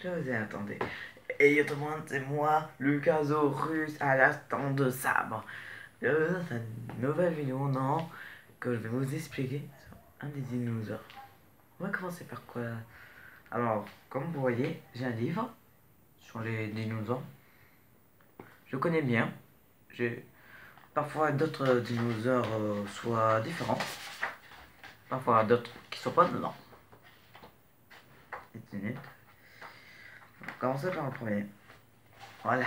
Je vous ai attendu. Et tout le monde, c'est moi, Lucasaurus, à l'instant de sabre. Bienvenue dans cette nouvelle vidéo, non, que je vais vous expliquer sur un des dinosaures. On va commencer par quoi? Alors, comme vous voyez, j'ai un livre sur les dinosaures. Je connais bien. J'ai parfois d'autres dinosaures soit différents, parfois d'autres qui sont pas dedans. On va commencer par le premier. Voilà.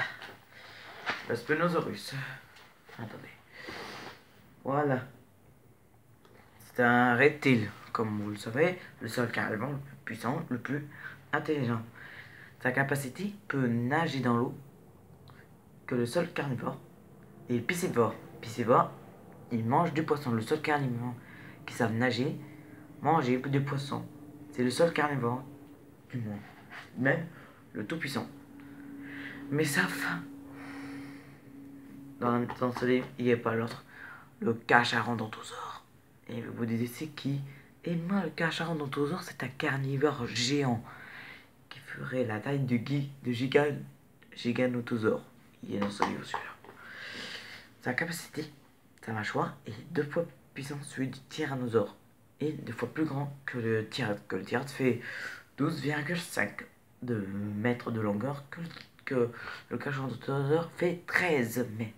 Le Spinosaurus. Attendez. Voilà. C'est un reptile, comme vous le savez, le seul carnivore le plus puissant, le plus intelligent. Sa capacité peut nager dans l'eau que le seul carnivore. Et piscivore. Piscivore, il mange du poisson. Le seul carnivore qui savent nager, manger du poisson. C'est le seul carnivore du monde. Même le tout-puissant. Mais sauf, dans ce livre, il n'y a pas l'autre. Le Carcharodontosaure. Et vous vous dites, c'est qui? Et moi, le Carcharodontosaure, c'est un carnivore géant qui ferait la taille de Giganotosaure. Il est dans ce livre, celui-là. Sa capacité, sa mâchoire est 2 fois plus puissante que celui du tyrannosaure et 2 fois plus grand que le T-Rex. Le T-Rex fait 12,5 mètres de longueur que le Carcharodontosaure fait 13 mètres.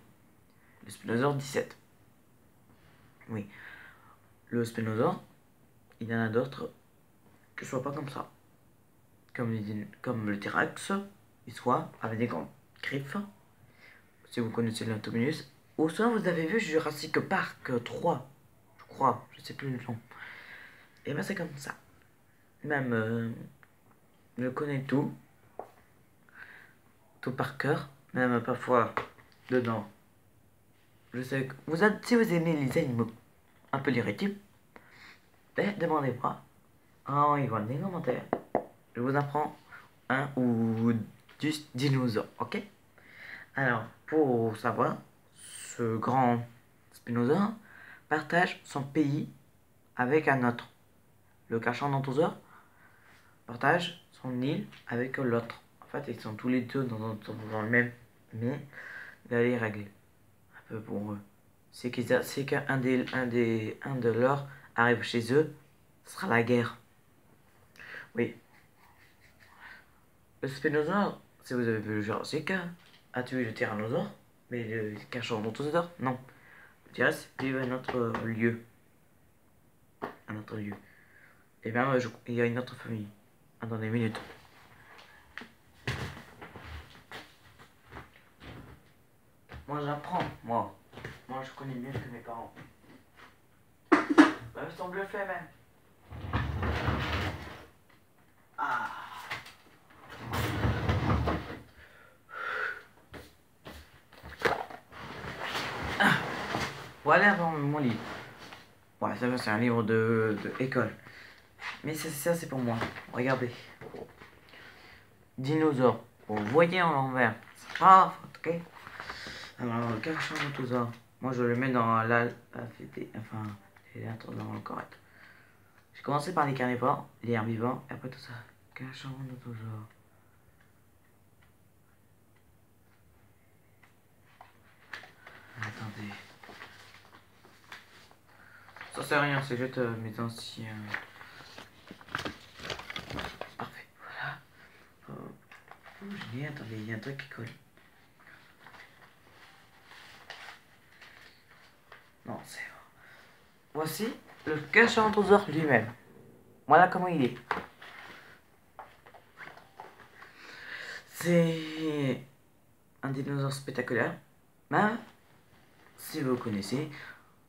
Le Spinosaure 17. Oui. Le Spinosaure, il y en a d'autres qui ne soient pas comme ça. Comme le T-Rex, il soit avec des grandes griffes. Si vous connaissez l'Antominus. Ou soit vous avez vu Jurassic Park 3, je crois, je sais plus le nom. Et ben c'est comme ça. Même, je connais tout par cœur, même parfois dedans. Je sais que si vous aimez les animaux un peu l'irrétible, ben demandez-moi. Ah, ils vont les commentaires. Je vous apprends un ou 10 dinosaures, ok? Alors, pour savoir, ce grand spinosaure partage son pays avec un autre. Le Carcharodontosaure partage son île avec l'autre. En fait, ils sont tous les deux dans le même, mais il y a les règles. Un peu pour eux. C'est qu'un de leurs arrive chez eux, ce sera la guerre. Oui. Le spinosaure, si vous avez vu le Jurassic, a tué le tyrannosaure, mais le Carcharodontosaure, non. Le T-Rex vit à un autre lieu. Un autre lieu. Et bien, il y a une autre famille. Attendez une minute. Moi, j'apprends, moi. Moi, je connais mieux que mes parents. Ils sont bluffés, même. Ah. Voilà dans mon livre. Ouais, ça va, c'est un livre de école. Mais ça, c'est pour moi. Regardez. Dinosaure. Vous voyez en l'envers. C'est pas ok. Alors, le Carcharodontosaure. Moi, je le mets dans l'alphabet. Enfin, les lettres dans le correct. J'ai commencé par les carnivores, les herbivores, et après tout ça. Carcharodontosaure. Attendez. Ça c'est rien, c'est juste mes anciens. Parfait, voilà. Oh, j'ai dit, attendez, il y a un truc qui colle. Non, c'est bon. Voici le Carcharodontosaure lui-même. Voilà comment il est. C'est un dinosaure spectaculaire. Même si vous connaissez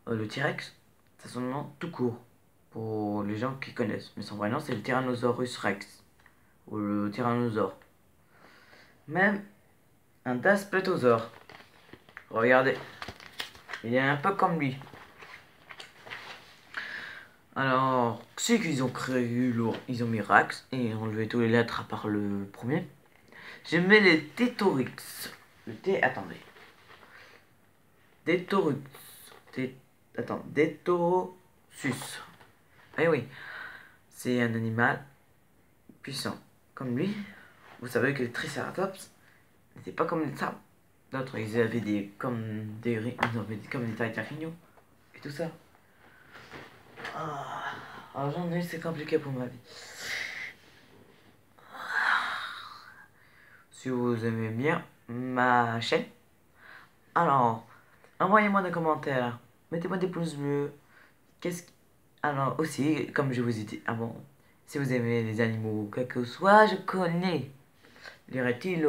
le T-Rex, c'est son nom tout court pour les gens qui connaissent. Mais son vrai nom c'est le Tyrannosaurus Rex ou le Tyrannosaure. Même un Daspletosaure. Regardez, il est un peu comme lui. Alors, c'est qu'ils ont créé ils ont mis Rex et enlevé tous les lettres à part le premier. J'ai mis les Tétorix. Le T, attendez. Tétorix. Attends, Tétorosus. Eh oui, c'est un animal puissant. Comme lui, vous savez que les Triceratops n'étaient pas comme les sables. D'autres, ils avaient des comme des tailles d'araignées et tout ça. Alors j'en ai, c'est compliqué pour ma vie. Si vous aimez bien ma chaîne, alors envoyez-moi des commentaires, mettez-moi des pouces bleus. Qu'est-ce qui... Alors aussi, comme je vous ai dit avant, si vous aimez les animaux, quel que soit, je connais les reptiles.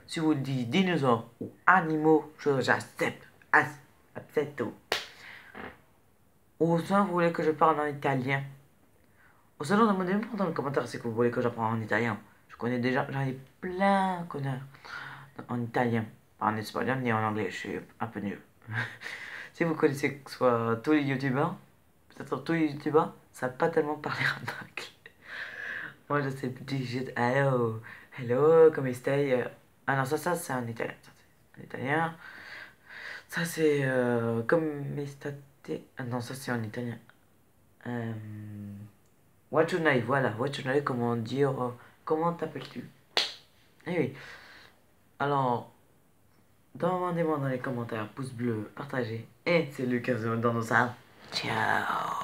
Si vous dites dinosaures ou animaux, j'accepte. Accepte tout. Ou soit vous voulez que je parle en italien. Ou sinon, demandez-moi dans les commentaires si vous voulez que j'apprenne en italien. Je connais déjà, j'en ai plein connards en italien. Pas en espagnol ni en anglais, je suis un peu nul. Si vous connaissez soit tous les youtubeurs, peut-être tous les youtubeurs, ça savent pas tellement parler en anglais. Moi je sais petit juste hello, hello, come stai? Ah non, ça c'est en italien. Ça, c'est en italien. Ça c'est comme state. Ah non, ça c'est en italien. Wachunai, voilà, Wachunai, comment dire, comment t'appelles-tu? Eh oui, alors, demandez-moi dans les commentaires, pouce bleu, partagez, et c'est Lucas dans nos salles. Ciao!